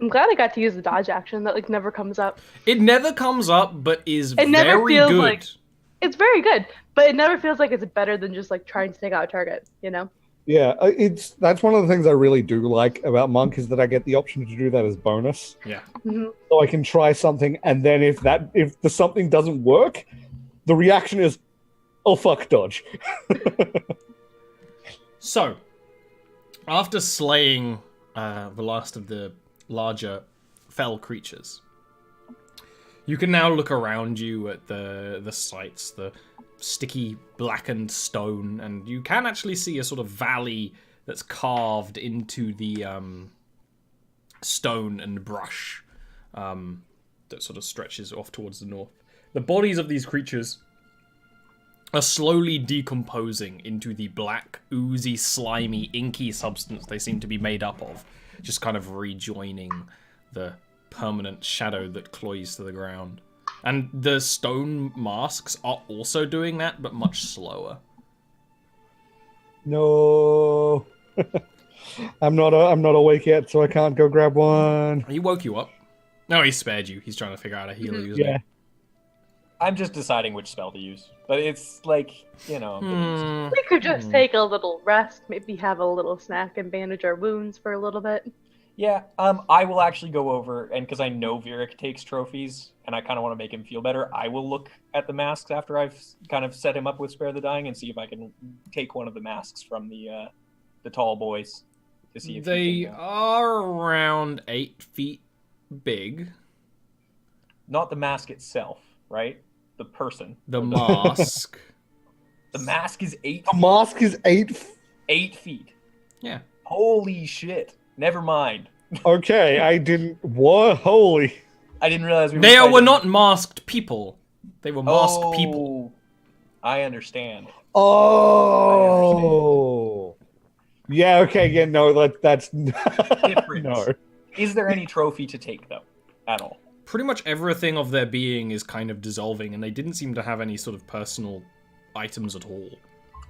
I'm glad I got to use the dodge action that like never comes up. It never comes up, but is It never very feels good. like it's very good, but it never feels like it's better than just like trying to take out a target, you know? Yeah, that's one of the things I really do like about Monk is that I get the option to do that as bonus. Yeah. Mm-hmm. So I can try something, and then if the something doesn't work, the reaction is, oh fuck, dodge. So, after slaying the last of the larger fell creatures, you can now look around you at the sites, the sticky blackened stone, and you can actually see a sort of valley that's carved into the stone and brush that sort of stretches off towards the north. The bodies of these creatures are slowly decomposing into the black, oozy, slimy, inky substance they seem to be made up of, just kind of rejoining the permanent shadow that cloys to the ground. And the stone masks are also doing that, but much slower. No. I'm not awake yet, so I can't go grab one. He woke you up. No, he spared you. He's trying to figure out how to heal you. Isn't Yeah. he? I'm just deciding which spell to use. But it's like, you know... We could just take a little rest, maybe have a little snack and bandage our wounds for a little bit. Yeah, I will actually go over, and because I know Virik takes trophies, and I kind of want to make him feel better, I will look at the masks after I've kind of set him up with Spare the Dying and see if I can take one of the masks from the tall boys to see if They he can, are around 8 feet big. not the mask itself, right? The person. The mask. The mask is 8 The mask is 8 feet. Yeah. Holy shit. Never mind. Okay, I didn't. What? Holy. I didn't realize we were They were fighting- not masked people. They were masked people. I understand. Oh. Yeah. Okay. Yeah. No. That's Difference. no. Is there any trophy to take, though? At all? Pretty much everything of their being is kind of dissolving, and they didn't seem to have any sort of personal items at all.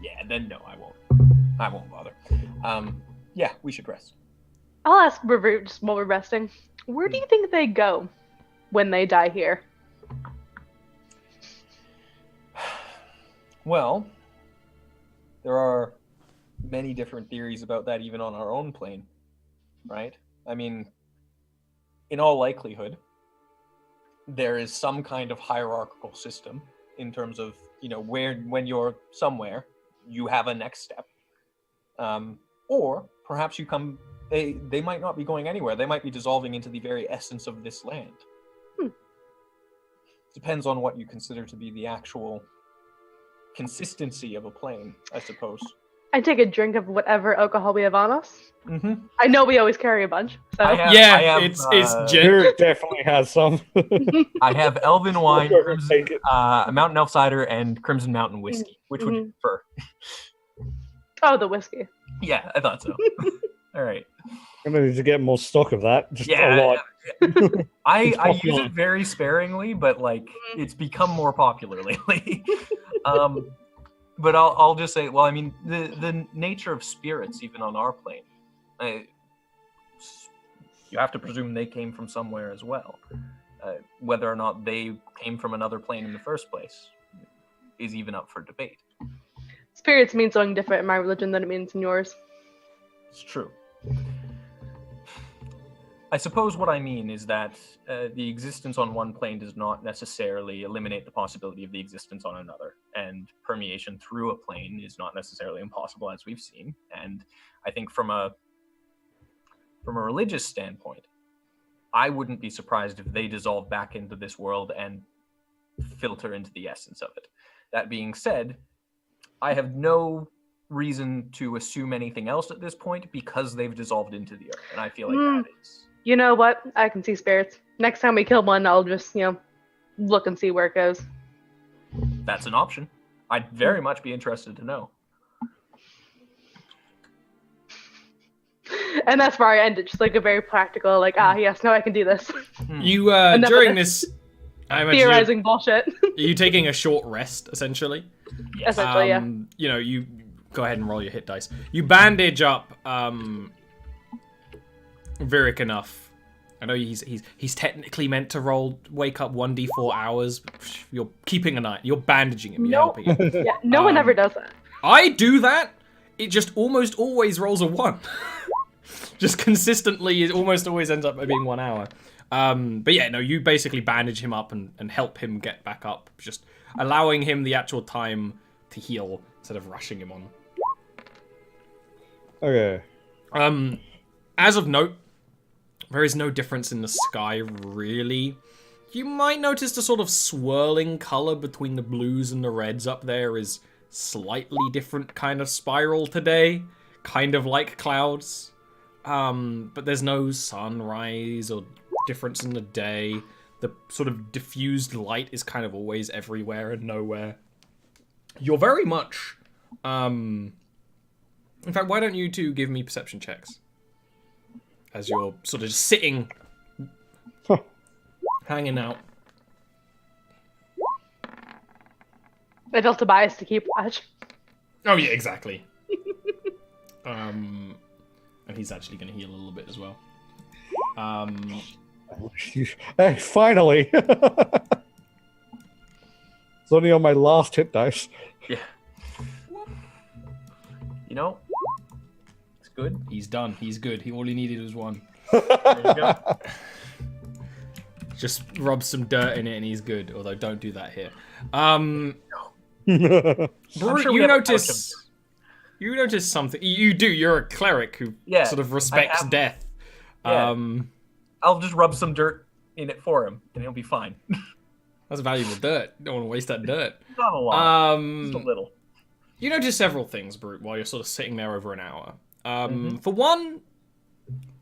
Yeah, then no, I won't. I won't bother. Yeah, we should rest. I'll ask River just while we're resting. Where do you think they go when they die here? Well, there are many different theories about that even on our own plane, right? I mean, in all likelihood, there is some kind of hierarchical system in terms of, you know, when you're somewhere, you have a next step. Or perhaps you come, they might not be going anywhere. They might be dissolving into the very essence of this land. Depends on what you consider to be the actual consistency of a plane, I suppose. I take a drink of whatever alcohol we have on us. Mm-hmm. I know we always carry a bunch, so I have, it's gen- Eric definitely has some. I have Elven wine, Take Crimson, it. Mountain Elf cider, and Crimson Mountain whiskey. Which would you prefer? oh, the whiskey. Yeah, I thought so. All right. I'm gonna need to get more stock of that. Just a Yeah, lot. I It's use popular. it very sparingly, but like it's become more popular lately. But I'll just say, well, I mean, the nature of spirits, even on our plane, you have to presume they came from somewhere as well. Whether or not they came from another plane in the first place is even up for debate. Spirits mean something different in my religion than it means in yours. It's true. I suppose what I mean is that the existence on one plane does not necessarily eliminate the possibility of the existence on another, and permeation through a plane is not necessarily impossible, as we've seen. And I think from a religious standpoint, I wouldn't be surprised if they dissolve back into this world and filter into the essence of it. That being said, I have no reason to assume anything else at this point because they've dissolved into the earth, and I feel like that is... You know what? I can see spirits. Next time we kill one, I'll just, look and see where it goes. That's an option. I'd very much be interested to know. And that's where I ended, just like a very practical, yes, no, I can do this. You Enough during of this, I imagine Theorizing bullshit. are you taking a short rest essentially? Yes. Essentially, yeah. You go ahead and roll your hit dice. You bandage up Virik enough I know he's technically meant to wake up 1d4 hours. But you're keeping an eye. You're bandaging him. You're helping him. Yeah, no one ever does that. I do that. It just almost always rolls a 1. Just consistently, it almost always ends up being 1 hour. But yeah, no, you basically bandage him up and help him get back up. Just allowing him the actual time to heal instead of rushing him on. Okay. As of note, there is no difference in the sky, really. You might notice the sort of swirling color between the blues and the reds up there is slightly different kind of spiral today. Kind of like clouds. But there's no sunrise or difference in the day. The sort of diffused light is kind of always everywhere and nowhere. You're very much... In fact, why don't you two give me perception checks? As you're sort of just sitting, hanging out. I tell Tobias to keep watch. Oh yeah, exactly. And he's actually going to heal a little bit as well. Hey, finally! It's only on my last hit dice. Yeah. You know, it's good. He's done. He's good. All he needed was 1. There you go. Just rub some dirt in it and he's good. Although don't do that here. Brute, sure we you have a notice. You notice something. You do. You're a cleric who sort of respects death. Yeah. I'll just rub some dirt in it for him, and he'll be fine. That's valuable dirt. Don't want to waste that dirt. Not a lot. Just a little. You notice several things, Brute, while you're sort of sitting there over an hour. For one,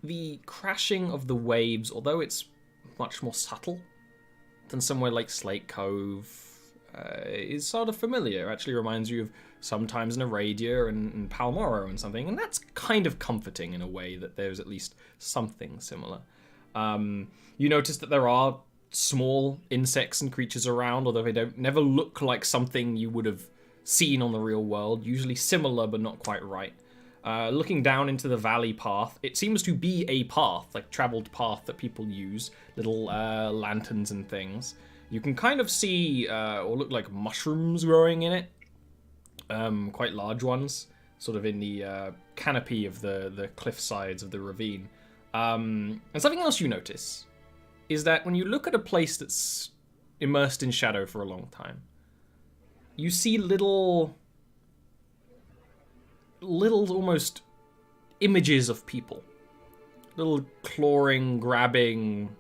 the crashing of the waves, although it's much more subtle than somewhere like Slate Cove, is sort of familiar. It actually reminds you of sometimes Naradia and Palmoro and something, and that's kind of comforting in a way that there's at least something similar. You notice that there are small insects and creatures around, although they never look like something you would have seen on the real world, usually similar but not quite right. Looking down into the valley path, it seems to be a path, like traveled path that people use, little lanterns and things. You can kind of see or look like mushrooms growing in it, quite large ones, sort of in the canopy of the cliff sides of the ravine. And something else you notice is that when you look at a place that's immersed in shadow for a long time, you see little almost images of people. Little clawing, grabbing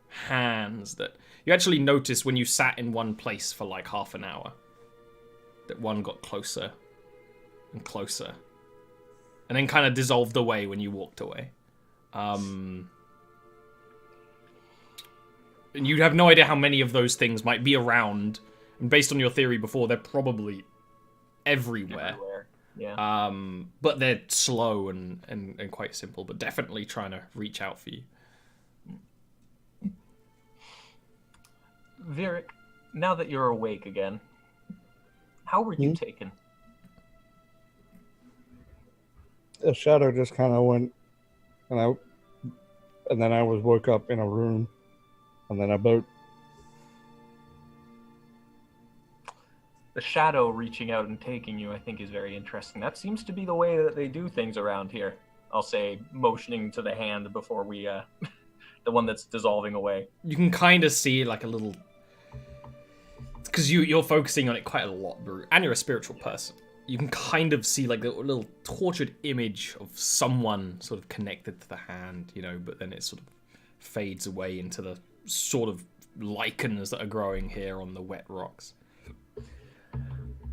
hands that you actually notice when you sat in one place for like half an hour. That one got closer and closer. And then kind of dissolved away when you walked away. And you'd have no idea how many of those things might be around. And based on your theory before, they're probably everywhere. Yeah. But they're slow and quite simple, but definitely trying to reach out for you. Virik, now that you're awake again, how were you taken? The shadow just kind of went, and then I was woke up in a room, and then a boat. The shadow reaching out and taking you, I think, is very interesting. That seems to be the way that they do things around here. I'll say, motioning to the hand before we, the one that's dissolving away. You can kind of see like a little, because you're focusing on it quite a lot, Brute, and you're a spiritual person. You can kind of see like a little tortured image of someone sort of connected to the hand, but then it sort of fades away into the sort of lichens that are growing here on the wet rocks.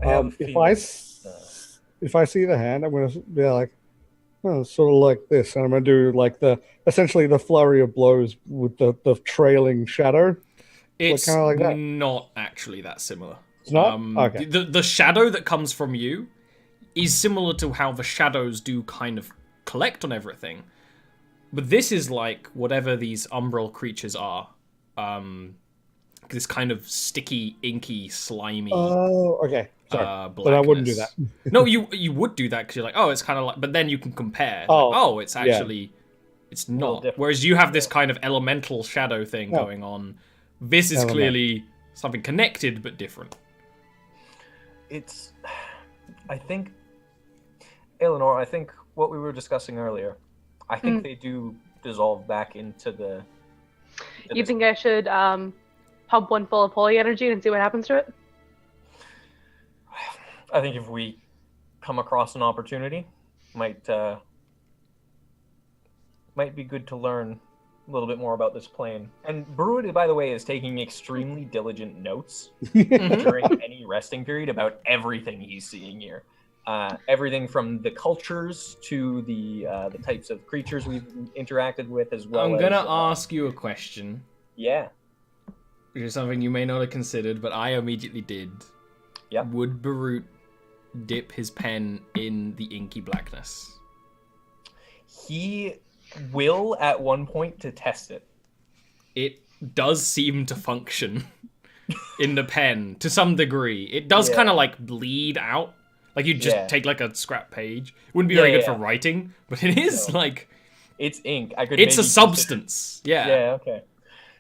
If I see the hand, I'm gonna be like, sort of like this, and I'm gonna do like essentially the flurry of blows with the trailing shadow. It's kind of like that. Not actually that similar. It's not. Okay. The shadow that comes from you is similar to how the shadows do kind of collect on everything, but this is like whatever these umbral creatures are. This kind of sticky, inky, slimy. Oh, okay. Sorry, but I wouldn't do that. No, you would do that because you're like, oh, it's kind of like. But then you can compare. Oh, it's actually It's little not. different. Whereas you have this kind of elemental shadow thing going on. This is Element. clearly something connected but different. I think, Eleanor, I think what we were discussing earlier, I think they do dissolve back into the You think I should pump one full of holy energy and see what happens to it? I think if we come across an opportunity, might be good to learn a little bit more about this plane. And Brood, by the way, is taking extremely diligent notes during any resting period about everything he's seeing here. Everything from the cultures to the types of creatures we've interacted with, as well. I'm gonna ask you a question. Yeah. Which is something you may not have considered, but I immediately did. Yeah. Would Barut dip his pen in the inky blackness? He will at one point to test it. It does seem to function in the pen to some degree. It does kind of like bleed out. Like you just take like a scrap page. It wouldn't be very good for writing, but it is like it's ink. I could. It's a maybe substance. Yeah. Yeah. Okay.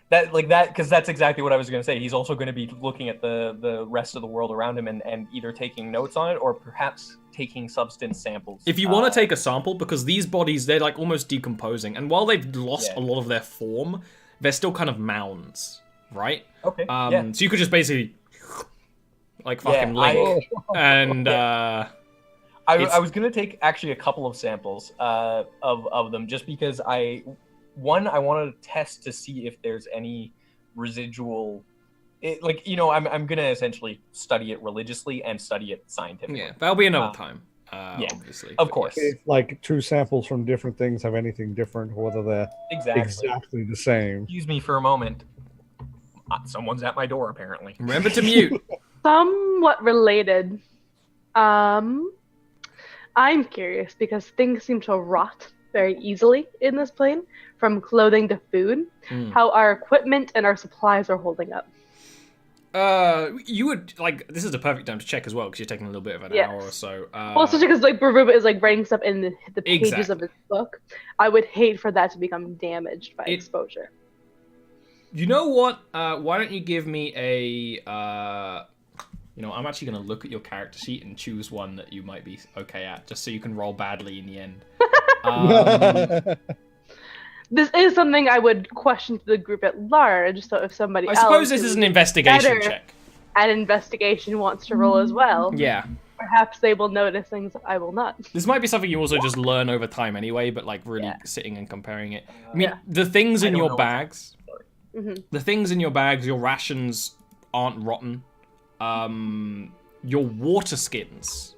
Because that's exactly what I was going to say. He's also going to be looking at the rest of the world around him and either taking notes on it or perhaps taking substance samples. If you want to take a sample, because these bodies, they're like almost decomposing, and while they've lost a lot of their form, they're still kind of mounds, right? Okay. So you could just basically like fucking Link, and I was going to take actually a couple of samples of them just because I wanted to test to see if there's any residual. I'm gonna essentially study it religiously and study it scientifically. Yeah, that'll be another time. Obviously, of course. If like two samples from different things have anything different, or whether they're exactly the same. Excuse me for a moment. Someone's at my door, apparently. Remember to mute. Somewhat related. I'm curious because things seem to rot very easily in this plane, from clothing to food. How our equipment and our supplies are holding up. You would this is the perfect time to check as well because you're taking a little bit of an hour or so. Also, because Baruba is writing stuff in the pages of his book, I would hate for that to become damaged by exposure. You know what? Why don't you give me a? I'm actually going to look at your character sheet and choose one that you might be okay at, just so you can roll badly in the end. This is something I would question to the group at large, so if somebody else... I suppose this is an investigation check. An investigation wants to roll as well. Yeah. Perhaps they will notice things that I will not. This might be something you also just learn over time anyway, but really sitting and comparing it. I mean, the things in your bags... The things in your bags, your rations aren't rotten. Your water skins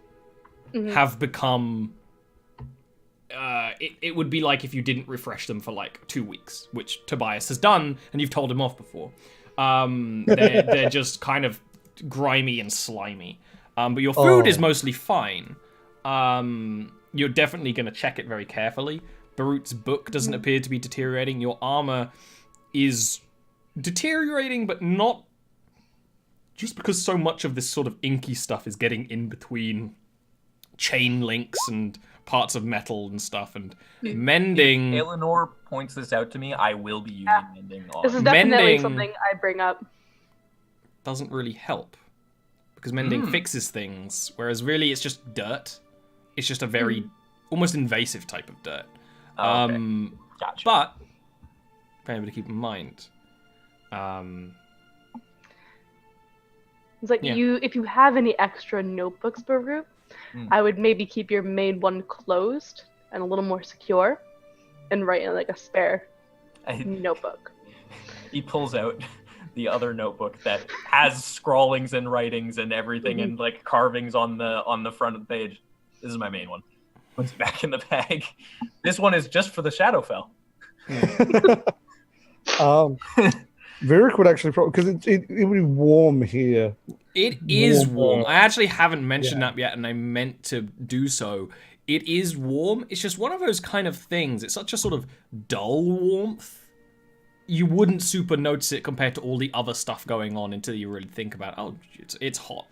have become... it would be like if you didn't refresh them for like 2 weeks, which Tobias has done, and you've told him off before. They're just kind of grimy and slimy. But your food is mostly fine. You're definitely going to check it very carefully. Barut's book doesn't appear to be deteriorating. Your armor is deteriorating, but not just because so much of this sort of inky stuff is getting in between chain links and parts of metal and stuff, and mending. If Eleanor points this out to me, I will be using mending on. This is definitely something I bring up. Doesn't really help because mending fixes things, whereas really it's just dirt. It's just a very almost invasive type of dirt. Gotcha. But able to keep in mind. It's like if you have any extra notebooks, Baru, I would maybe keep your main one closed and a little more secure, and write in like a spare notebook. He pulls out the other notebook that has scrawlings and writings and everything and like carvings on the front of the page. This is my main one. Puts it back in the bag. This one is just for the Shadowfel. Virik would actually probably because it would be warm here. It is warm. I actually haven't mentioned that yet, and I meant to do so. It is warm. It's just one of those kind of things. It's such a sort of dull warmth. You wouldn't super notice it compared to all the other stuff going on until you really think about, it's hot.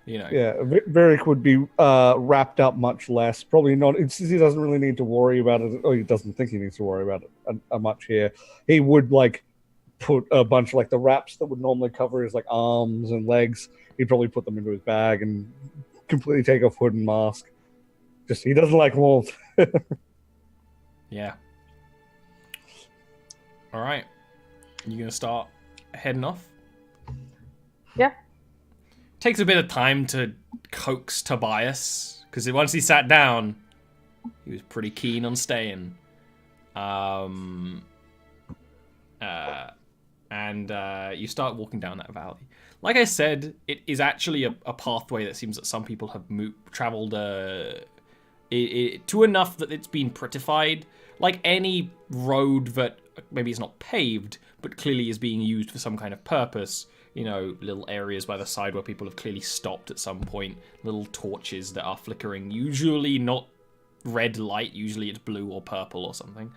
You know. Yeah, Varric would be wrapped up much less. Probably not. He doesn't really need to worry about it, or he doesn't think he needs to worry about it much here. He would like put a bunch of like the wraps that would normally cover his like arms and legs. He'd probably put them into his bag and completely take off hood and mask. Just he doesn't like warmth. Yeah. All right. You gonna start heading off? Yeah. Takes a bit of time to coax Tobias, because once he sat down, he was pretty keen on staying. And you start walking down that valley. Like I said, it is actually a pathway that seems that some people have traveled to enough that it's been prettified. Like any road that maybe is not paved, but clearly is being used for some kind of purpose. You know, little areas by the side where people have clearly stopped at some point. Little torches that are flickering. Usually not red light. Usually it's blue or purple or something.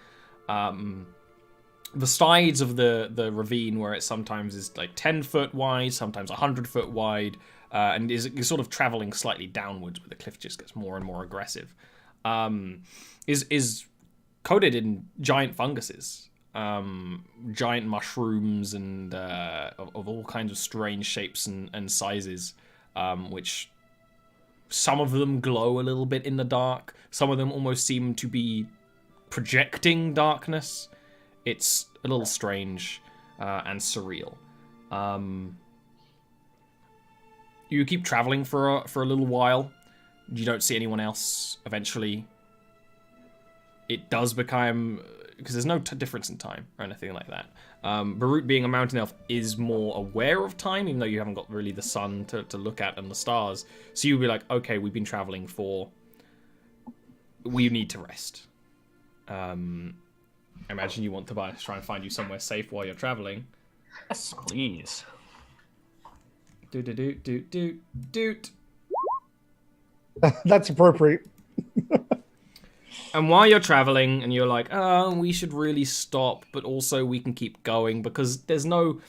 The sides of the ravine, where it sometimes is like 10 foot wide, sometimes 100 foot wide, and is sort of traveling slightly downwards, where the cliff just gets more and more aggressive, is coated in giant funguses. Giant mushrooms and of all kinds of strange shapes and sizes, which some of them glow a little bit in the dark. Some of them almost seem to be projecting darkness. It's a little strange and surreal. You keep traveling for a little while. You don't see anyone else. Eventually, it does become... because there's no difference in time or anything like that. Barut, being a mountain elf, is more aware of time, even though you haven't got really the sun to look at and the stars. So you'll be like, okay, we've been traveling we need to rest. I imagine you want Tobias to try and find you somewhere safe while you're traveling. Yes, please. Doot. That's appropriate. And while you're traveling, and you're like, oh, we should really stop, but also we can keep going, because there's no...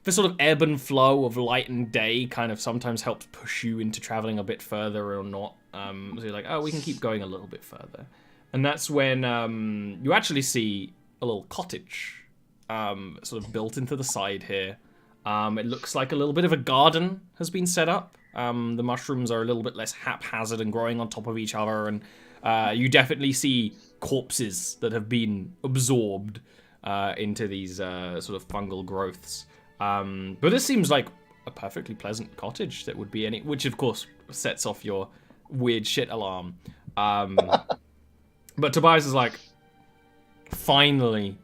the sort of ebb and flow of light and day kind of sometimes helps push you into traveling a bit further or not. So you're like, oh, we can keep going a little bit further. And that's when you actually see a little cottage sort of built into the side here. It looks like a little bit of a garden has been set up. The mushrooms are a little bit less haphazard and growing on top of each other, and you definitely see corpses that have been absorbed into these sort of fungal growths. But this seems like a perfectly pleasant cottage that would be which of course sets off your weird shit alarm. But Tobias is like, finally.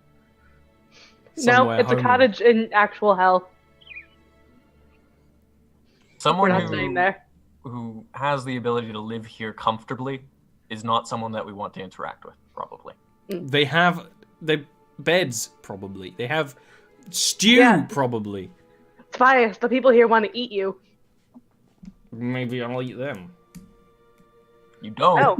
No, it's a cottage in actual hell. Someone We're not staying there. who has the ability to live here comfortably is not someone that we want to interact with, probably. They have beds, probably. They have stew, probably. Tobias, the people here want to eat you. Maybe I'll eat them. You don't. Oh.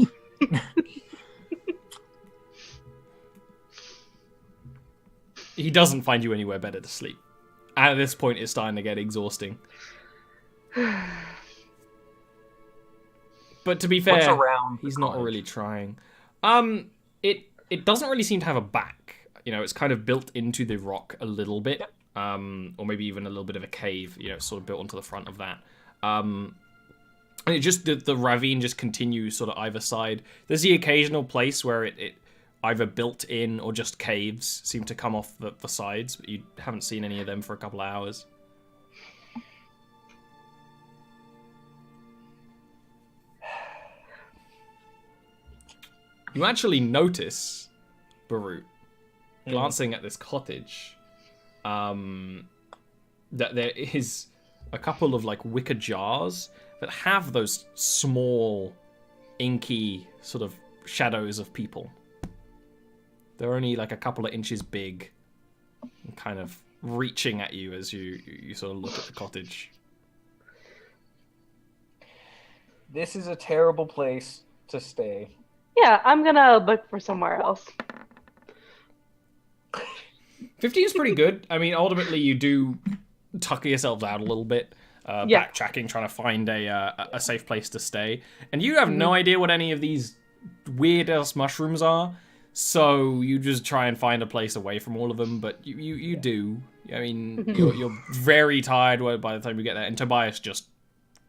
He doesn't find you anywhere better to sleep. At this point, it's starting to get exhausting. But to be fair, What's around he's the not cottage? really trying. It doesn't really seem to have a back. You know, it's kind of built into the rock a little bit. Yep. Or maybe even a little bit of a cave, you know, sort of built onto the front of that. And it just, the ravine just continues sort of either side. There's the occasional place where it either built in or just caves seem to come off the sides, but you haven't seen any of them for a couple of hours. You actually notice, Barut, glancing at this cottage, that there is a couple of like wicker jars that have those small, inky sort of shadows of people. They're only like a couple of inches big, and kind of reaching at you as you sort of look at the cottage. This is a terrible place to stay. Yeah, I'm gonna look for somewhere else. 15 is pretty good. I mean, ultimately, you do tuck yourselves out a little bit. backtracking, trying to find a safe place to stay. And you have no idea what any of these weird-ass mushrooms are, so you just try and find a place away from all of them, but you do. I mean, you're very tired by the time you get there, and Tobias just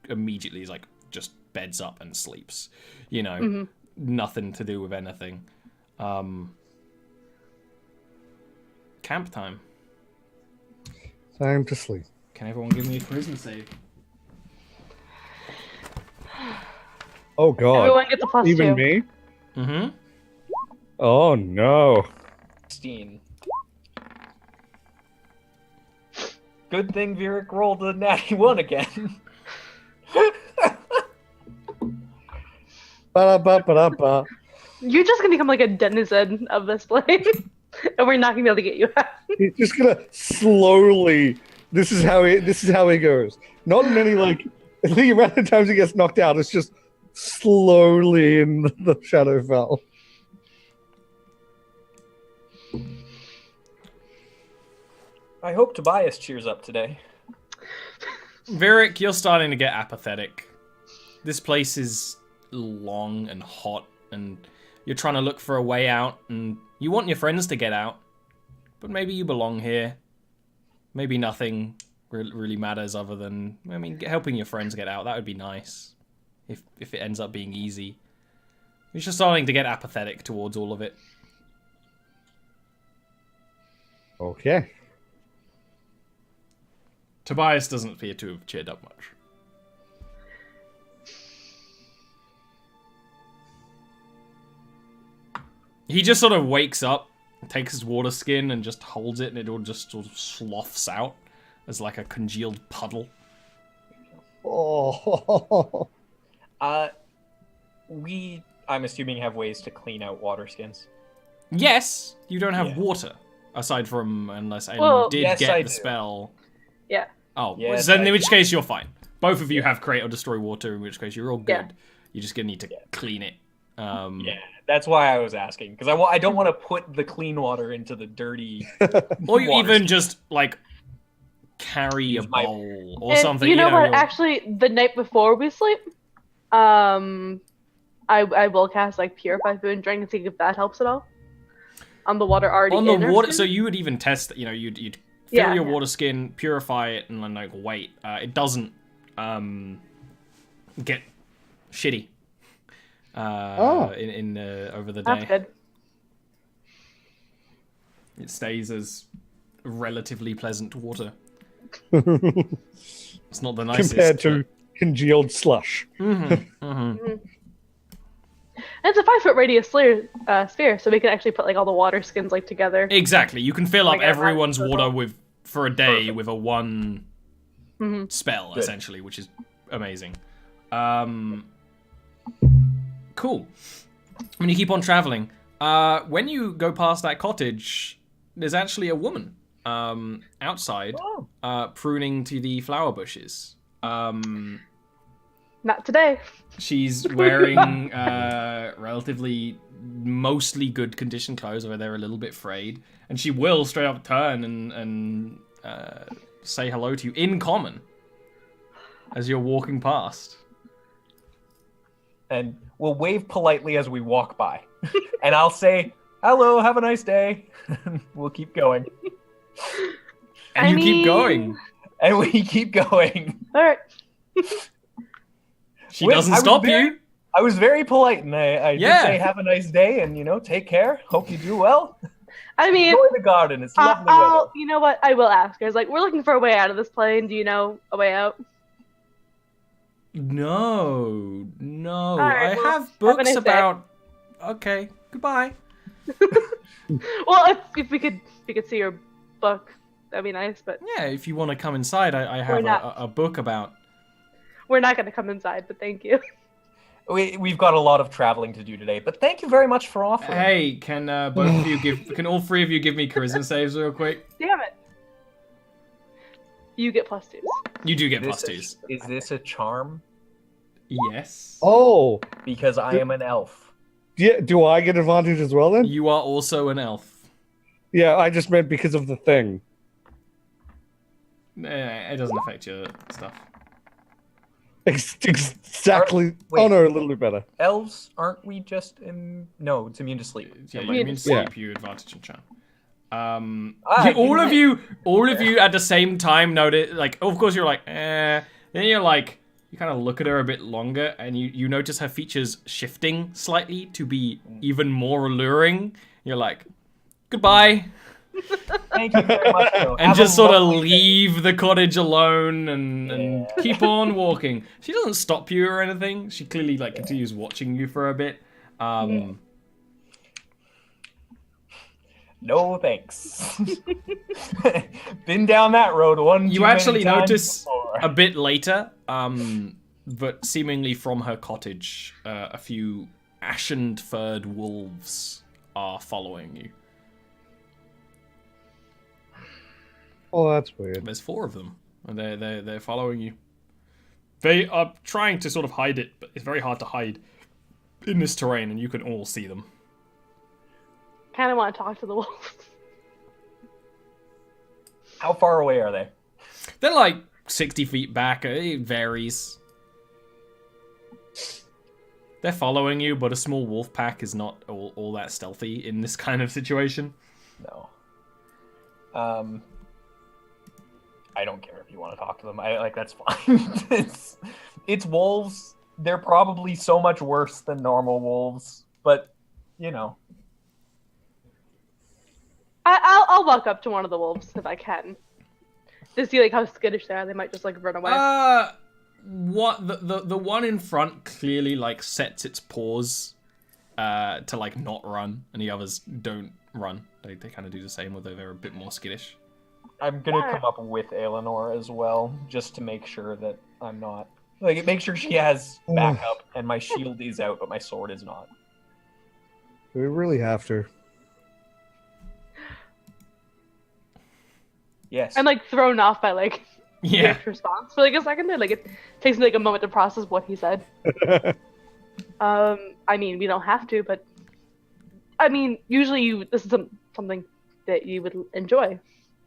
immediately is like, just beds up and sleeps. You know, nothing to do with anything. Camp time. Time to sleep. Can everyone give me a charisma save? Oh god. Everyone gets a +2. Even me? Mm-hmm. Oh no. 16. Good thing Virik rolled a natty 1 again. Ba-da-ba-ba-da-ba. You're just gonna become like a denizen of this place, and we're not gonna be able to get you out. He's just gonna slowly. This is how he goes. Not in any like the amount of times he gets knocked out. It's just slowly in the Shadowfel. I hope Tobias cheers up today. Virik, you're starting to get apathetic. This place is long and hot, and you're trying to look for a way out, and you want your friends to get out, but maybe you belong here. Maybe nothing really matters other than, I mean, helping your friends get out. That would be nice, if it ends up being easy. You're just starting to get apathetic towards all of it. Okay. Tobias doesn't appear to have cheered up much. He just sort of wakes up, takes his water skin and just holds it, and it all just sort of sloughs out as like a congealed puddle. Oh. I'm assuming, have ways to clean out water skins. Yes, you don't have Yeah. water, aside from, unless I Well, did yes, get I the do. spell. Yeah. Oh, Yes, then I in which do. case you're fine. Both of you have create or destroy water, in which case you're all good. Yeah. You're just gonna need to clean it. Yeah, that's why I was asking, because I don't want to put the clean water into the dirty. Or you water even skin. just like carry a Use my- bowl or And something. you know what? you'll- Actually, the night before we sleep, I will cast like Purify Food and Drink and see if that helps at all. On the water already on the in our water, skin? so you would even test. You'd fill Yeah, your yeah. water skin, purify it, and then like wait. It doesn't get shitty. In over the That's day, good. it stays as relatively pleasant water. It's not the nicest Compared to congealed slush. And it's a 5-foot radius sphere, so we can actually put like all the water skins like together. Exactly. You can fill up Like a everyone's hot water circle. for a day Perfect. with a one Mhm. spell, Good. essentially, which is amazing. Cool. When you keep on traveling, when you go past that cottage, there's actually a woman outside Oh. pruning to the flower bushes. Not today. She's wearing relatively mostly good condition clothes, although they're a little bit frayed. And she will straight up turn and say hello to you in common as you're walking past. And we'll wave politely as we walk by. And I'll say, hello, have a nice day. We'll keep going. And I you keep mean- going. And we keep going. All right. She Wait, doesn't I was stop very- you. I was very polite, and I Yeah. did say have a nice day, and take care. Hope you do well. I mean, Enjoy the garden. It's lovely weather. you know what? I will ask her. It's like, we're looking for a way out of this plane. Do you know a way out? No. right, I well, have have a books nice day. about. Okay. Goodbye. Well, if we could see your book, that'd be nice. But Yeah, if you want to come inside, I We're have not. a book about. we're not going to come inside. But thank you. We've got a lot of traveling to do today, but thank you very much for offering. Hey, can both of you can all three of you give me charisma saves real quick? Damn it. You get +2s. You do get Is +2s. this is this a charm? Yes. Oh, Because I am an elf. yeah. Do I get advantage as well then? You are also an elf. Yeah, I just meant because of the thing. It doesn't affect your stuff. Exactly. Wait. Oh no, a little bit better. Elves, aren't we just no, it's immune to sleep. Yeah, Never you mind. immune to sleep, you advantage and charm. I All of you at the same time notice, like, of course you're like, eh. Then you're like, you kind of look at her a bit longer, and you notice her features shifting slightly to be even more alluring. You're like, goodbye. Thank you very much, though. And Have just a sort of lovely day. leave the cottage alone and Yeah. keep on walking. She doesn't stop you or anything. She clearly like continues watching you for a bit. No thanks. Been down that road one. You too many actually times notice before. a bit later, but seemingly from her cottage, a few ashen-furred wolves are following you. Oh, that's weird. There's 4 of them, and they're following you. They are trying to sort of hide it, but it's very hard to hide in this terrain, and you can all see them. Kind of want to talk to the wolves. How far away are they? They're like 60 feet back. It varies. They're following you, but a small wolf pack is not all that stealthy in this kind of situation. No. I don't care if you want to talk to them. That's fine. it's wolves. They're probably so much worse than normal wolves, but you know. I'll walk up to one of the wolves if I can. To see like how skittish they are. They might just like run away. What the one in front clearly like sets its paws to like not run, and the others don't run. They kind of do the same, although they're a bit more skittish. I'm gonna come up with Eleanor as well, just to make sure that I'm not make sure she has backup and my shield is out, but my sword is not. Do we really have to? Yes. I'm like thrown off by like Yeah. Rick's response for like a second there. Like it takes me like a moment to process what he said. I mean, we don't have to, but I mean, usually this is something that you would enjoy,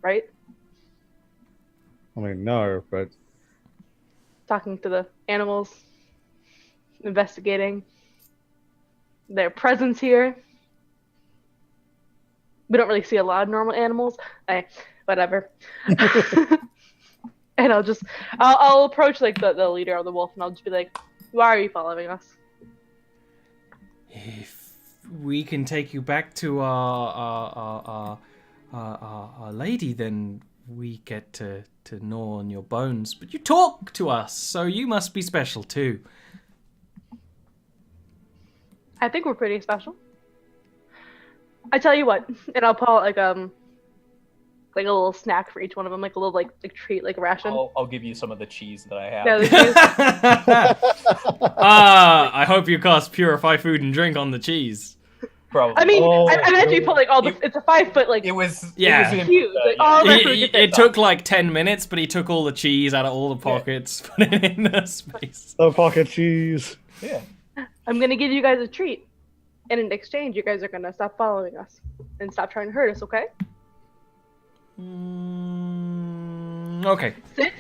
right? I mean, no, but Talking to the animals, investigating their presence here. We don't really see a lot of normal animals. Whatever. And I'll approach like the leader of the wolf, and I'll just be like, "Why are you following us?" If we can take you back to our lady, then we get to gnaw on your bones. But you talk to us, so you must be special too. I think we're pretty special. I tell you what, and I'll pull out like a little snack for each one of them, like a little like treat, like a ration. I'll give you some of the cheese that I have. Yeah, the cheese. I hope you cast purify food and drink on the cheese. Probably. I mean, Oh, I actually put like all the. It's a 5 foot like. It was. Yeah. It was huge. Like, all that food could fit It took like 10 minutes, but he took all the cheese out of all the pockets, put it in the space. the pocket cheese. Yeah. I'm gonna give you guys a treat, and in exchange, you guys are gonna stop following us and stop trying to hurt us. Okay? Okay. Sit.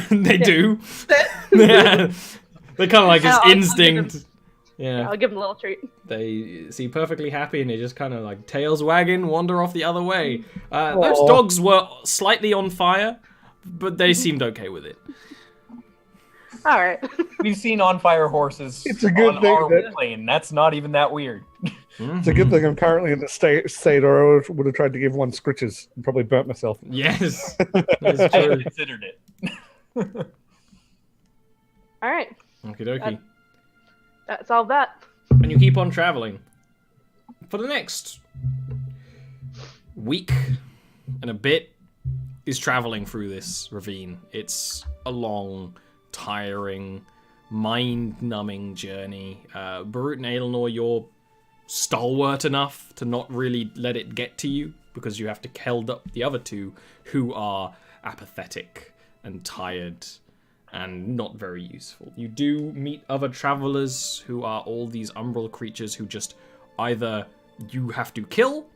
They do. Sit. Yeah. They kind of like his I'll give instinct. Yeah. I'll give them a little treat. They seem perfectly happy, and they just kind of like tails wagging, wander off the other way. Those Aw. dogs were slightly on fire, but they seemed okay with it. All right. We've seen on fire horses. It's a good on thing our that- plane. That's not even that weird. It's a good thing I'm currently in the state, or I would have tried to give one scritches and probably burnt myself. Yes, that's I true. haven't considered it. All right. Okie dokie. That's all that. And you keep on traveling for the next week and a bit. Is traveling through this ravine. It's a long, tiring, mind-numbing journey. Barut and Aelinor, you're stalwart enough to not really let it get to you, because you have to held up the other two, who are apathetic and tired and not very useful. You do meet other travelers who are all these umbral creatures who just either you have to kill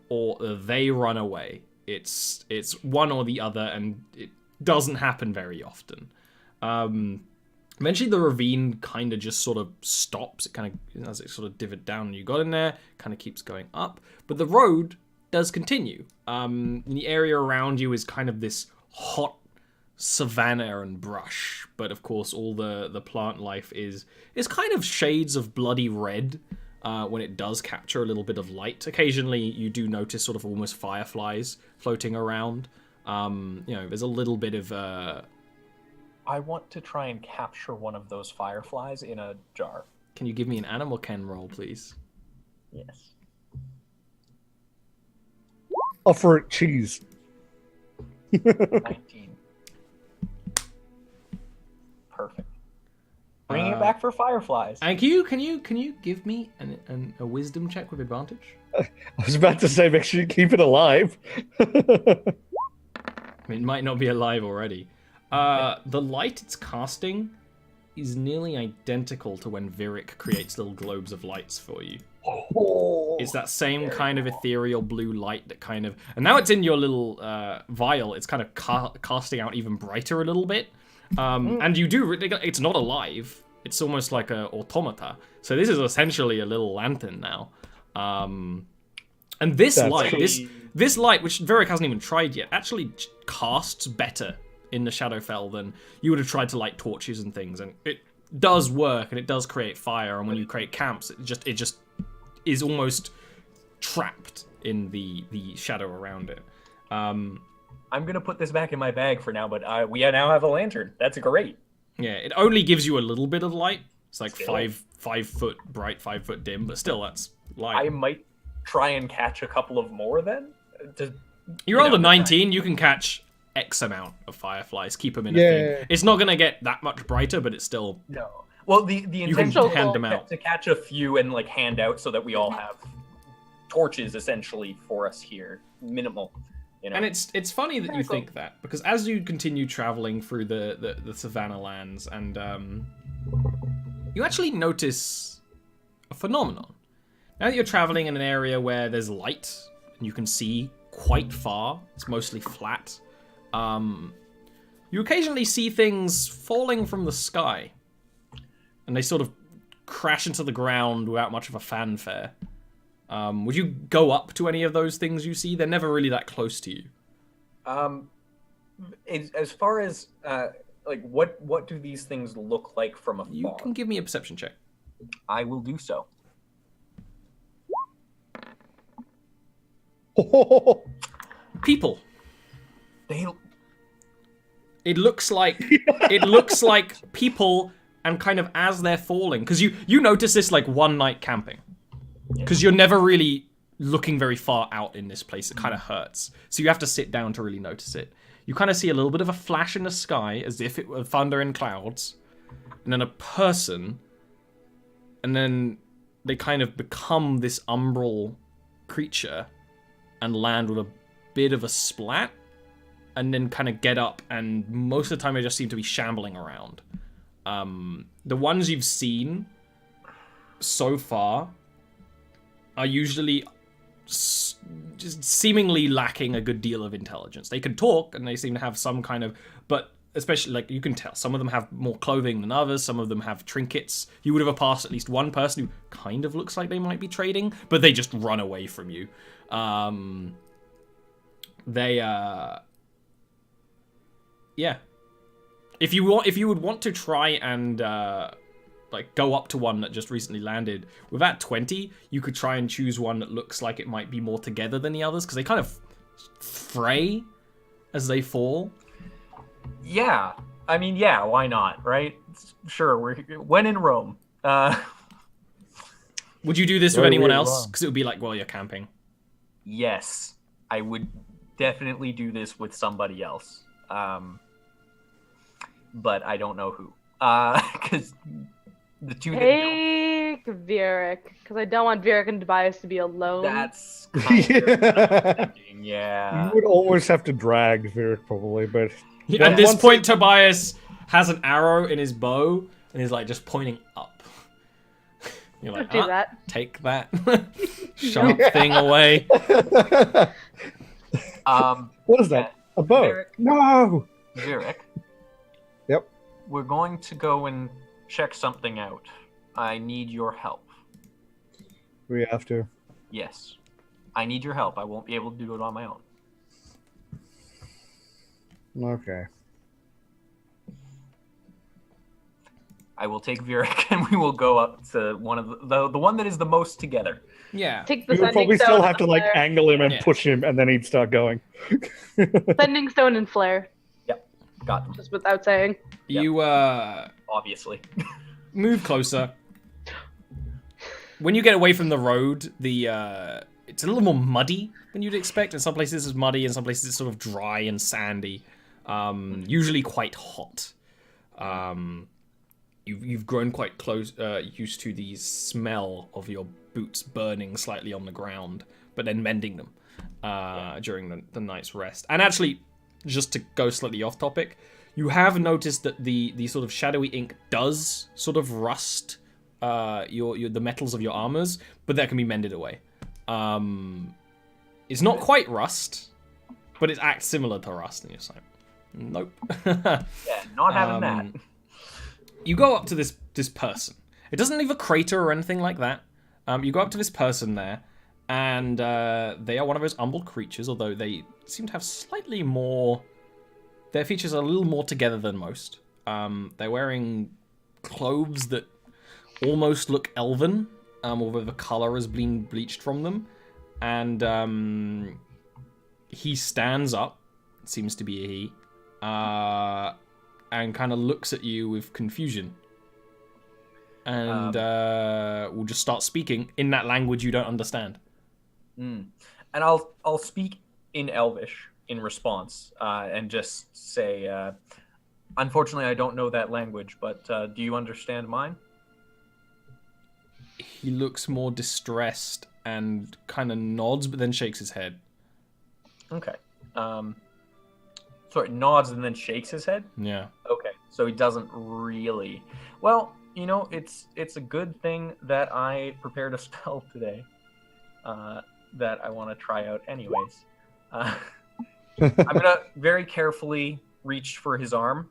or they run away. It's one or the other, and it doesn't happen very often. Eventually, the ravine kind of just sort of stops. It kind of, as it sort of divot down and you got in there, kind of keeps going up. But the road does continue. The area around you is kind of this hot savanna and brush. But of course, all the plant life is kind of shades of bloody red when it does capture a little bit of light. Occasionally, you do notice sort of almost fireflies floating around. There's a little bit of... I want to try and capture one of those fireflies in a jar. Can you give me an animal ken roll, please? Yes. Offer it cheese. 19. Perfect. Bringing it back for fireflies. And can you give me a wisdom check with advantage? I was about to say, make sure you keep it alive. I mean, it might not be alive already. The light it's casting is nearly identical to when Virik creates little globes of lights for you. It's that same kind of ethereal blue light that kind of... And now it's in your little vial. It's kind of casting out even brighter a little bit. And you do... It's not alive. It's almost like an automata. So this is essentially a little lantern now. And this light, this light, which Virik hasn't even tried yet, actually casts better in the Shadowfel than you would have tried to light torches and things. And it does work, and it does create fire. And when you create camps, it just is almost trapped in the shadow around it. I'm gonna put this back in my bag for now, but we now have a lantern. That's great. Yeah, it only gives you a little bit of light. It's like Still. 5 foot bright, 5 foot dim, but still, that's light. I might try and catch a couple of more then. You rolled a 19, you can catch X amount of fireflies. Keep them in a thing. It's not gonna get that much brighter, but it's still... No. Well, the intention can hand them out. to catch a few and like hand out so that we all have torches essentially for us here. Minimal. You know? And it's funny that you think that, because as you continue traveling through the savannah lands, and you actually notice a phenomenon. Now that you're traveling in an area where there's light, and you can see quite far, it's mostly flat, you occasionally see things falling from the sky. And they sort of crash into the ground without much of a fanfare. Would you go up to any of those things you see? They're never really that close to you. As far as like what do these things look like from afar? You can give me a perception check. I will do so. People. They... It looks like people, and kind of as they're falling, because you notice this like one night camping, because you're never really looking very far out in this place. It kind of hurts, so you have to sit down to really notice it. You kind of see a little bit of a flash in the sky, as if it were thunder in clouds, and then a person, and then they kind of become this umbral creature and land with a bit of a splat, and then kind of get up, and most of the time they just seem to be shambling around. The ones you've seen so far are usually just seemingly lacking a good deal of intelligence. They can talk, and they seem to have some kind of... But especially, like, you can tell, some of them have more clothing than others, some of them have trinkets. You would have passed at least one person who kind of looks like they might be trading, but they just run away from you. Yeah. If you would want to try and like go up to one that just recently landed, with that 20, you could try and choose one that looks like it might be more together than the others, because they kind of fray as they fall. Yeah. I mean, yeah, why not, right? Sure, when in Rome. Would you do this with anyone else? Because it would be like, well, you're camping. Yes. I would definitely do this with somebody else. But I don't know who. Because the two Take Virik, because I don't want Virik and Tobias to be alone. That's kind of what I'm thinking, yeah. You would always have to drag Virik, probably, but... At this point, Tobias has an arrow in his bow, and he's like just pointing up. You're like, do that. Take that. Sharp thing away. What is that? A bow? Virik. No! Virik. Yep. we're going to go and check something out. I need your help. We have to. Yes. I need your help. I won't be able to do it on my own. Okay. I will take Virik and we will go up to one of the one that is the most together. Yeah. Take the You would sending probably stone still and have the to like flare. angle him and Yeah. push him, and then he'd start going. Sending stone and flare, Yep. Got them, just without saying. You obviously. move closer. When you get away from the road, it's a little more muddy than you'd expect. In some places it's muddy, in some places it's sort of dry and sandy. Usually quite hot. You've grown quite close, used to the smell of your boots burning slightly on the ground, but then mending them during the night's rest. And actually, just to go slightly off topic, you have noticed that the sort of shadowy ink does sort of rust the metals of your armors, but that can be mended away. It's not quite rust, but it acts similar to rust, and you're just like, nope. Yeah, not having that. You go up to this person. It doesn't leave a crater or anything like that. You go up to this person there, and they are one of those umbled creatures, although they seem to have slightly more... Their features are a little more together than most. They're wearing clothes that almost look elven, although the color has been bleached from them. And he stands up, seems to be a he, and kind of looks at you with confusion. And we'll just start speaking in that language you don't understand. And I'll speak in Elvish in response, and just say, unfortunately, I don't know that language, but do you understand mine? He looks more distressed and kind of nods, but then shakes his head. Okay. Sorry, nods and then shakes his head? Yeah. Okay, so he doesn't really... Well, you know, it's a good thing that I prepared a spell today that I want to try out anyways. I'm going to very carefully reach for his arm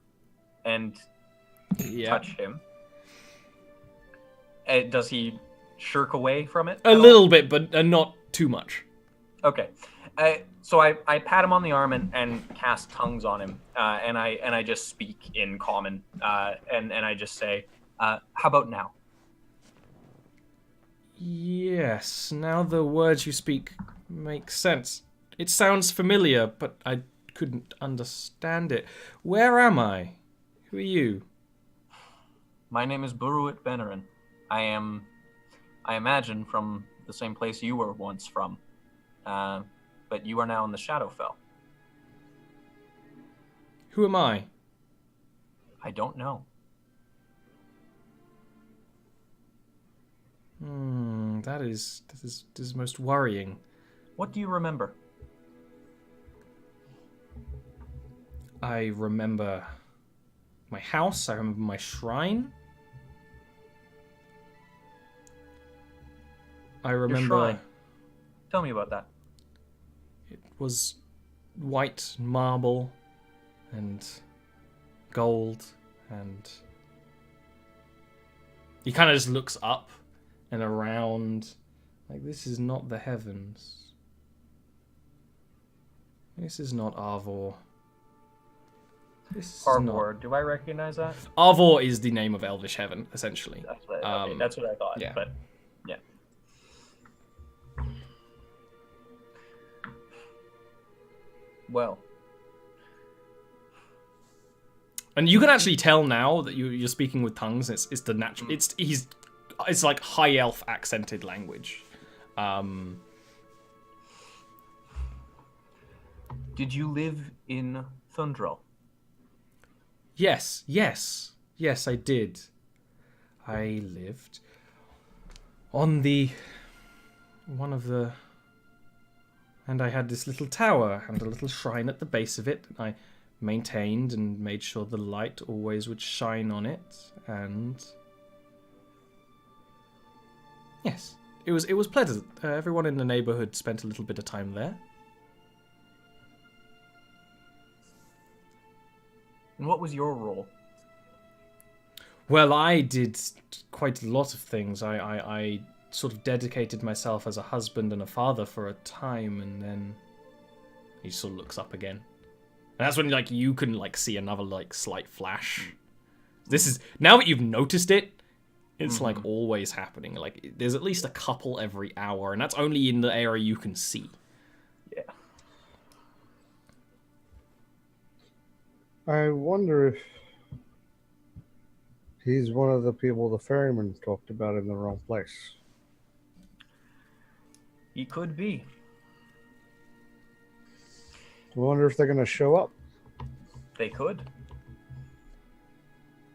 and touch him. Does he shirk away from it? A little bit, but not too much. Okay. So I pat him on the arm and cast tongues on him, and I just speak in common, and I just say, how about now? Yes, now the words you speak make sense. It sounds familiar, but I couldn't understand it. Where am I? Who are you? My name is Buruit Benerin. I imagine, from the same place you were once from. But you are now in the Shadowfel. Who am I? I don't know. That is most worrying. What do you remember? I remember my house. I remember my shrine. I remember... Your shrine. Tell me about that. It was white marble and gold, and he kind of just looks up and around like, this is not the heavens. This is not Arvor. This is Arvor, not... do I recognize that? Arvor is the name of Elvish Heaven, essentially. That's what I thought. Yeah. But yeah. Well. And you can actually tell now that you're speaking with tongues. It's the natural. It's like high elf accented language. Did you live in Thundrel? Yes, I did. I lived on and I had this little tower and a little shrine at the base of it. I maintained and made sure the light always would shine on it, and yes, it was pleasant. Everyone in the neighborhood spent a little bit of time there. And what was your role? Well, I did quite a lot of things. I sort of dedicated myself as a husband and a father for a time, and then he sort of looks up again. And that's when like you can like see another like slight flash. This is now that you've noticed it, it's like always happening. Like there's at least a couple every hour, and that's only in the area you can see. Yeah. I wonder if he's one of the people the ferryman talked about in the wrong place. He could be. I wonder if they're going to show up. They could.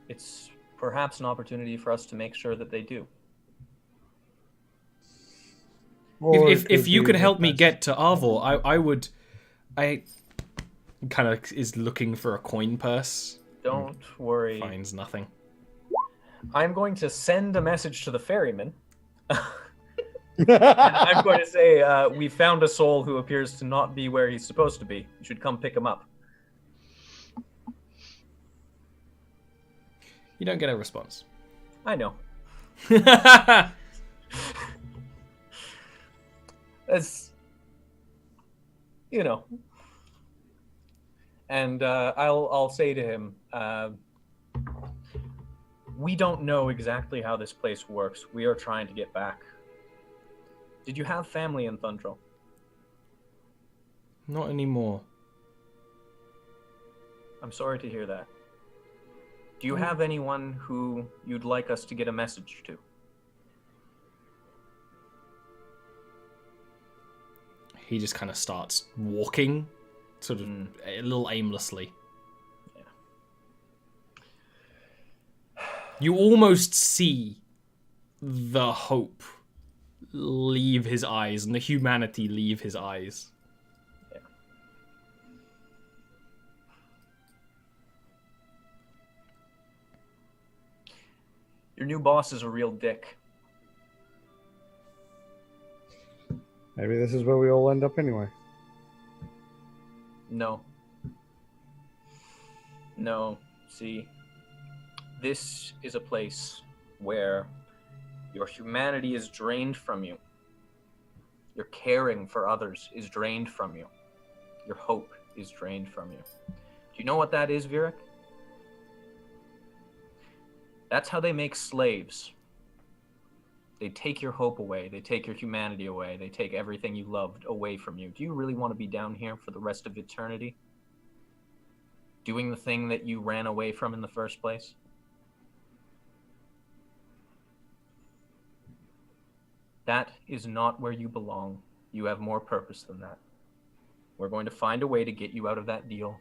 It's perhaps an opportunity for us to make sure that they do. Or it If could you be could that help me that's- get to Arvor, I kind of is looking for a coin purse. Don't worry. Finds nothing. I'm going to send a message to the ferryman. And I'm going to say, we found a soul who appears to not be where he's supposed to be. You should come pick him up. You don't get a response. I know. That's, you know. And I'll say to him, we don't know exactly how this place works. We are trying to get back. Did you have family in Thundrel? Not anymore. I'm sorry to hear that. Do you have anyone who you'd like us to get a message to? He just kind of starts walking, sort of a little aimlessly. Yeah. You almost see the hope leave his eyes and the humanity leave his eyes. Yeah. Your new boss is a real dick. Maybe this is where we all end up anyway. No. No. See, this is a place where your humanity is drained from you. Your caring for others is drained from you. Your hope is drained from you. Do you know what that is, Virik? That's how they make slaves. They take your hope away. They take your humanity away. They take everything you loved away from you. Do you really want to be down here for the rest of eternity? Doing the thing that you ran away from in the first place? That is not where you belong. You have more purpose than that. We're going to find a way to get you out of that deal.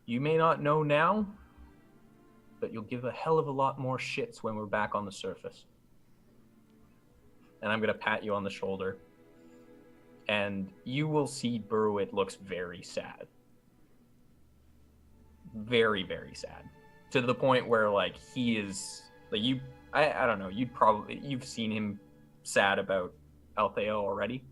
You may not know now, but you'll give a hell of a lot more shits when we're back on the surface. And I'm going to pat you on the shoulder. And you will see Berwitt looks very sad. Very, very sad. To the point where, like, he is... like you, I don't know, you've seen him sad about Altheo already.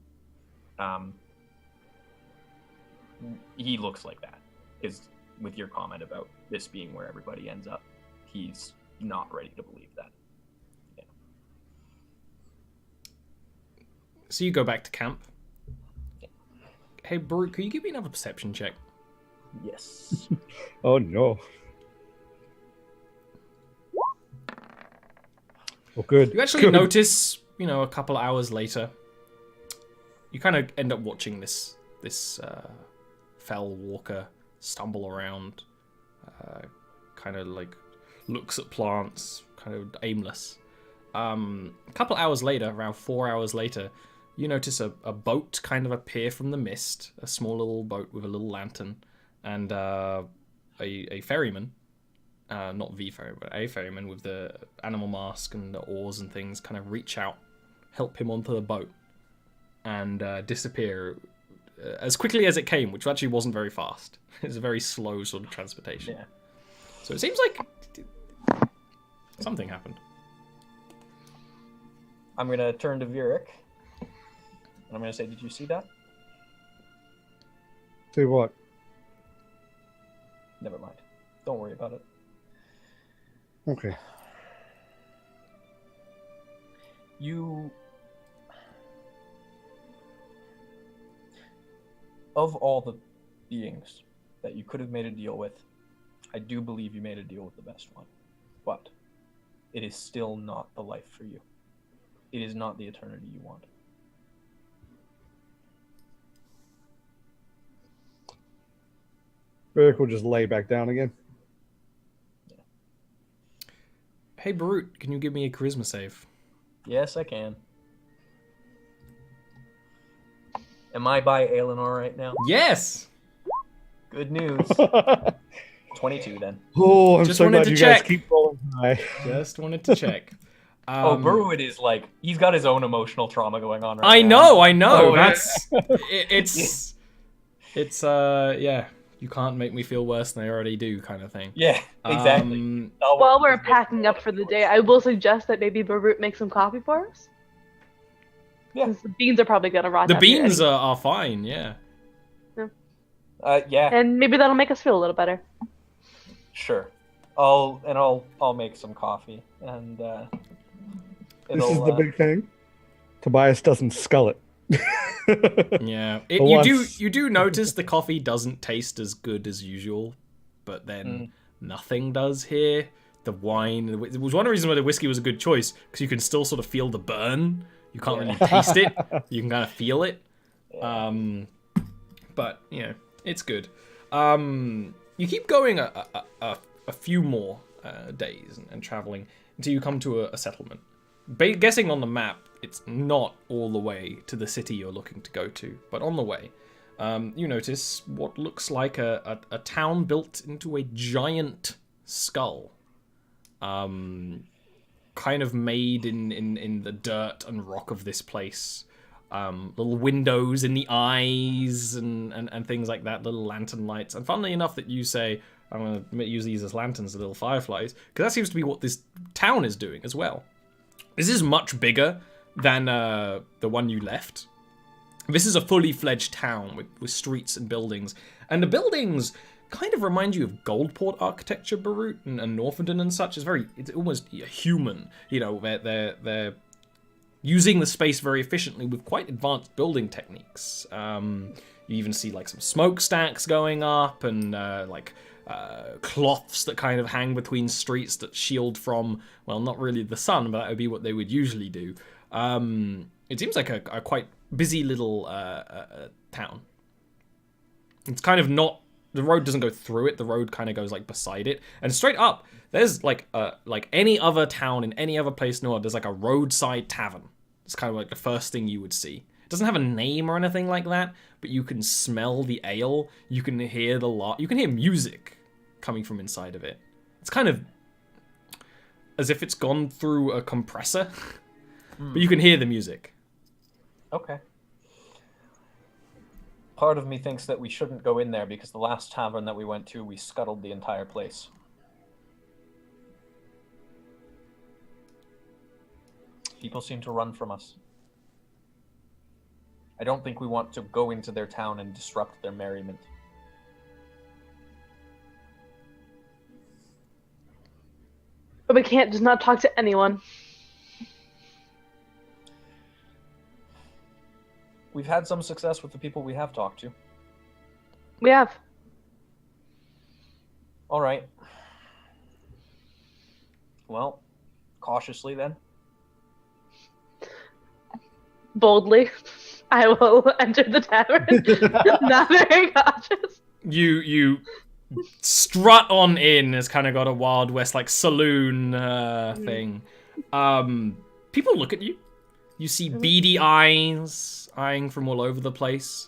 He looks like that. Because with your comment about this being where everybody ends up, he's not ready to believe that. Yeah. So you go back to camp. Hey, Brute, can you give me another perception check? Yes. Oh no. Well, good. You actually Good. notice, a couple hours later, you kind of end up watching this fell walker stumble around, kind of like looks at plants, kind of aimless. A couple hours later, around 4 hours later, you notice a boat kind of appear from the mist, a small little boat with a little lantern, and a ferryman, not the ferryman, but a ferryman with the animal mask and the oars and things kind of reach out, help him onto the boat, and disappear as quickly as it came, which actually wasn't very fast. It's a very slow sort of transportation. Yeah. So it seems like something happened. I'm gonna turn to Vieric, and I'm gonna say, "Did you see that?" See what? Never mind. Don't worry about it. Okay. You, of all the beings that you could have made a deal with, I do believe you made a deal with the best one. But it is still not the life for you. It is not the eternity you want. Rick will just lay back down again. Hey, Barut, can you give me a charisma save? Yes, I can. Am I by Aelinor right now? Yes! Good news. 22 then. Oh, I'm Just so wanted glad to you check. guys keep rolling high. Just wanted to check. Burwood is like, he's got his own emotional trauma going on right now. I know. Oh, yeah. That's it's yeah. You can't make me feel worse than I already do, kind of thing. Yeah, exactly. While we're packing up for the day, I will suggest that maybe Barut make some coffee for us. Yeah. 'Cause the beans are probably gonna rot. The out here beans anyway. are fine, yeah. Yeah, And maybe that'll make us feel a little better. sure. I'll make some coffee, and This is the big thing. Tobias doesn't scull it. Yeah. For You do notice the coffee doesn't taste as good as usual, but then nothing does here. The wine, it was one reason why the whiskey was a good choice, because you can still sort of feel the burn. You can't really taste it. You can kind of feel it. But, you know, it's good. You keep going a few more days and traveling until you come to a settlement. Guessing on the map, it's not all the way to the city you're looking to go to, but on the way, you notice what looks like a town built into a giant skull. Kind of made in the dirt and rock of this place. Little windows in the eyes and things like that, little lantern lights. And funnily enough that you say, I'm going to use these as lanterns, the little fireflies, because that seems to be what this town is doing as well. This is much bigger than the one you left. This is a fully fledged town with streets and buildings. And the buildings kind of remind you of Goldport architecture, Barut, and Northenden and such. It's almost human. You know, they're using the space very efficiently with quite advanced building techniques. You even see like some smokestacks going up and cloths that kind of hang between streets that shield from, well, not really the sun, but that would be what they would usually do. It seems like a quite busy little town. It's kind of not, the road doesn't go through it, the road kind of goes like beside it, and straight up there's like any other town in any other place in the world, there's like a roadside tavern. It's kind of like the first thing you would see. It doesn't have a name or anything like that, but you can smell the ale, you can hear you can hear music coming from inside of it. It's kind of as if it's gone through a compressor, but you can hear the music. Okay. Part of me thinks that we shouldn't go in there because the last tavern that we went to, we scuttled the entire place. People seem to run from us. I don't think we want to go into their town and disrupt their merriment. But we can't just not talk to anyone. We've had some success with the people we have talked to. We have. All right. Well, cautiously then. Boldly, I will enter the tavern. Not very cautious. You strut on in. It's kind of got a Wild West like saloon thing. People look at you. You see beady eyes eyeing from all over the place.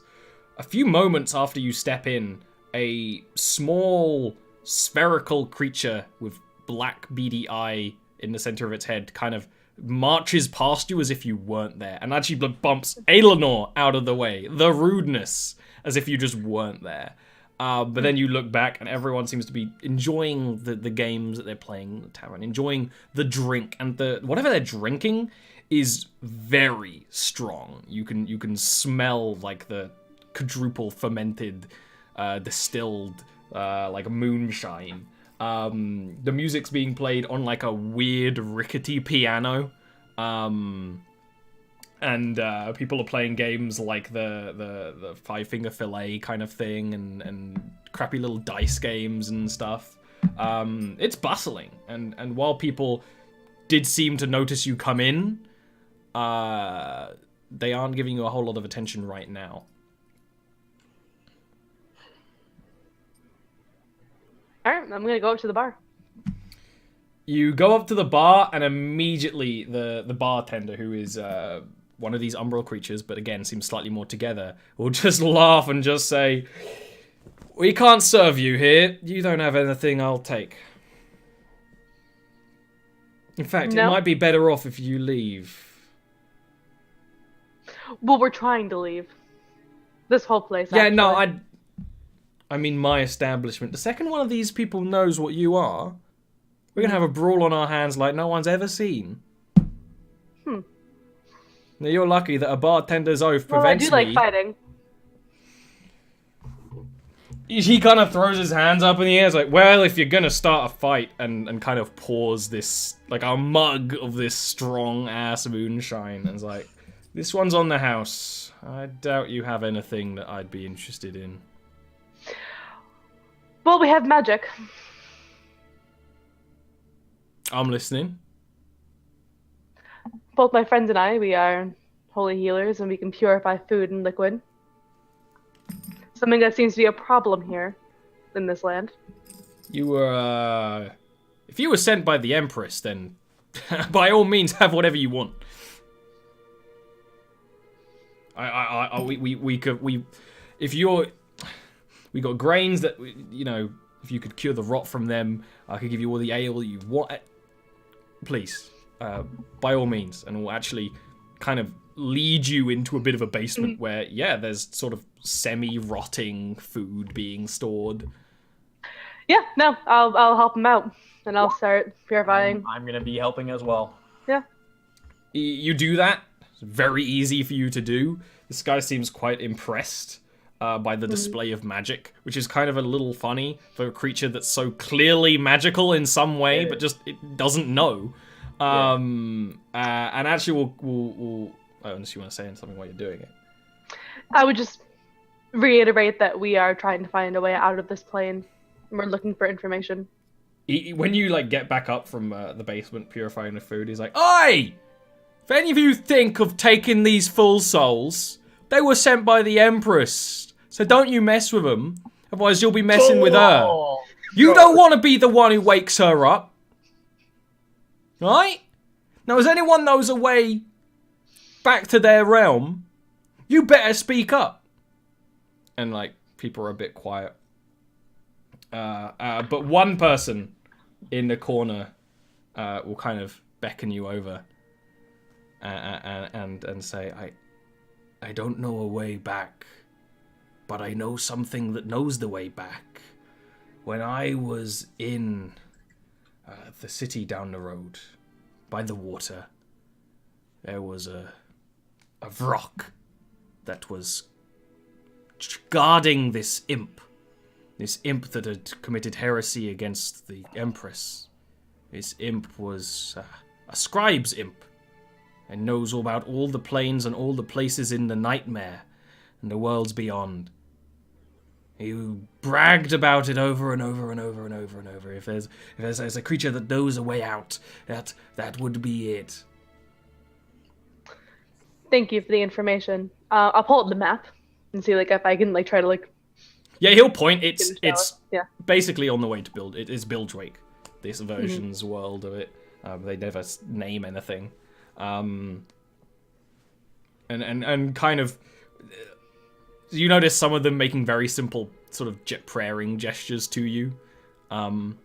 A few moments after you step in, a small spherical creature with black beady eye in the center of its head kind of marches past you as if you weren't there, and actually bumps Aelinor out of the way. The rudeness, as if you just weren't there. But then you look back, and everyone seems to be enjoying the games that they're playing in the tavern, enjoying the drink, and whatever they're drinking is very strong. You can smell like the quadruple fermented, distilled, like moonshine. The music's being played on like a weird rickety piano. And people are playing games like the Five Finger Fillet kind of thing, and crappy little dice games and stuff. It's bustling, and while people did seem to notice you come in, they aren't giving you a whole lot of attention right now. Alright, I'm gonna go up to the bar. You go up to the bar, and immediately the bartender, who is one of these umbral creatures, but again seems slightly more together, will just laugh and just say, "We can't serve you here. You don't have anything I'll take. In fact, No. It might be better off if you leave." Well, we're trying to leave. This whole place. Yeah, actually. no, I mean my establishment. The second one of these people knows what you are, we're gonna have a brawl on our hands like no one's ever seen. Now, you're lucky that a bartender's oath prevents me. Well, I do like fighting. He kind of throws his hands up in the air. It's like, well, if you're gonna start a fight, and kind of pours this, like a mug of this strong-ass moonshine, and it's like, this one's on the house. I doubt you have anything that I'd be interested in. Well, we have magic. I'm listening. Both my friends and I, we are holy healers, and we can purify food and liquid. Something that seems to be a problem here in this land. You were, if you were sent by the Empress, then by all means have whatever you want. We got grains that, you know, if you could cure the rot from them, I could give you all the ale you want. Please, by all means, and we'll actually kind of lead you into a bit of a basement where, yeah, there's sort of semi-rotting food being stored. Yeah, no, I'll help him out, and I'll start purifying. I'm gonna be helping as well. Yeah. You do that. It's very easy for you to do. This guy seems quite impressed by the display of magic, which is kind of a little funny for a creature that's so clearly magical in some way, but just it doesn't know. And actually, we'll unless you want to say something while you're doing it. I would just reiterate that we are trying to find a way out of this plane. We're looking for information. When you like get back up from the basement purifying the food, he's like, "Oi! If any of you think of taking these full souls, they were sent by the Empress. So don't you mess with them, otherwise you'll be messing with her. You don't want to be the one who wakes her up. Right? Now, as anyone knows a way back to their realm, you better speak up." And, like, people are a bit quiet. But one person in the corner will kind of beckon you over and say, I don't know a way back, but I know something that knows the way back. When I was in the city down the road, by the water, there was a rock that was guarding this imp that had committed heresy against the Empress. This imp was a scribe's imp, and knows all about all the planes and all the places in the nightmare and the worlds beyond. He bragged about it over and over and over and over and over. If there's a creature that knows a way out, that would be it. Thank you for the information. I'll pull up the map and see like if I can like try to like. Yeah, he'll point. It's Yeah. basically on the way to build. It is Bildrake, this version's world of it. They never name anything, and kind of. You notice some of them making very simple sort of praying gestures to you. But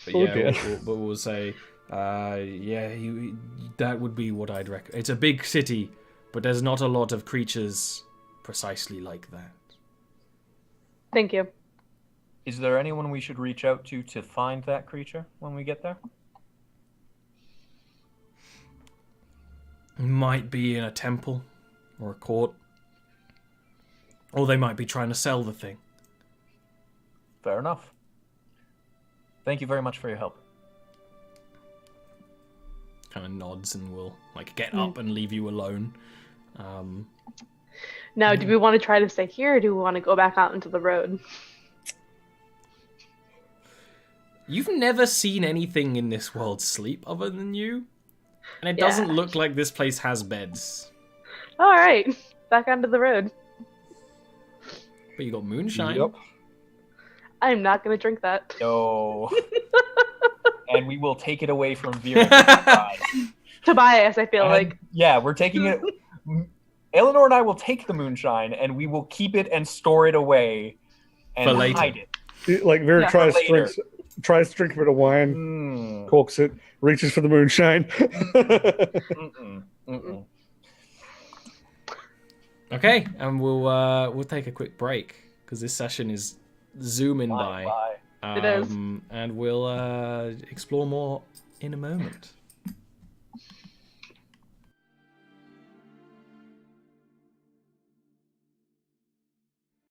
yeah, we'll say, that would be what I'd recommend. It's a big city, but there's not a lot of creatures precisely like that. Thank you. Is there anyone we should reach out to find that creature when we get there? Might be in a temple or a court. Or they might be trying to sell the thing. Fair enough. Thank you very much for your help. Kind of nods and will like get up and leave you alone. Now, do we want to try to stay here, or do we want to go back out into the road? You've never seen anything in this world sleep other than you. And it doesn't look like this place has beds. All right, back onto the road. But you got moonshine. Yep. I'm not going to drink that. No. And we will take it away from Vera. Tobias, I feel like. Yeah, we're taking it. Eleanor and I will take the moonshine, and we will keep it and store it away and For later. hide it. Like Vera tries later. to drink a bit of wine, corks it, reaches for the moonshine. Okay, and we'll take a quick break because this session is zooming by. Bye. It is. And we'll explore more in a moment.